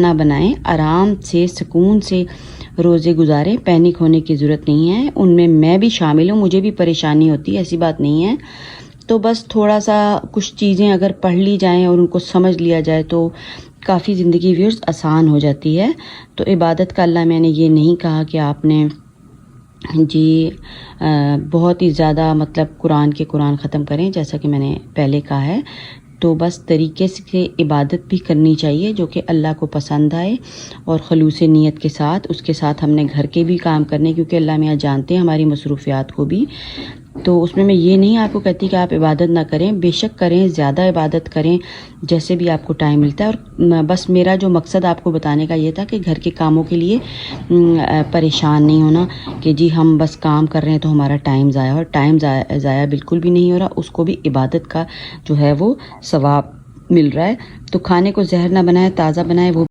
ना बनाएं, आराम से सुकून से रोज़े गुजारें, पैनिक होने की ज़रूरत नहीं है। उनमें मैं भी शामिल हूँ, मुझे भी परेशानी होती है, ऐसी बात नहीं है। तो बस थोड़ा सा कुछ चीज़ें अगर पढ़ ली जाएं और उनको समझ लिया जाए तो काफ़ी ज़िंदगी व्यूअर्स आसान हो जाती है। तो इबादत का अल्लाह मैंने ये नहीं कहा कि आपने जी बहुत ही ज़्यादा मतलब कुरान ख़त्म करें, जैसा कि मैंने पहले कहा है। तो बस तरीके से इबादत भी करनी चाहिए जो कि अल्लाह को पसंद आए और ख़लूस नीयत के साथ। उसके साथ हमने घर के भी काम करने, क्योंकि अल्लाह मियाँ जानते हैं हमारी मसरूफ़ियात को भी। तो उसमें मैं ये नहीं आपको कहती कि आप इबादत ना करें, बेशक करें, ज़्यादा इबादत करें जैसे भी आपको टाइम मिलता है। और बस मेरा जो मकसद आपको बताने का ये था कि घर के कामों के लिए परेशान नहीं होना कि जी हम बस काम कर रहे हैं तो हमारा टाइम ज़ाया हो। टाइम ज़ाया बिल्कुल भी नहीं हो रहा, उसको भी इबादत का जो है वो सवाब मिल रहा है। तो खाने को जहर ना बनाए, ताज़ा बनाए, वो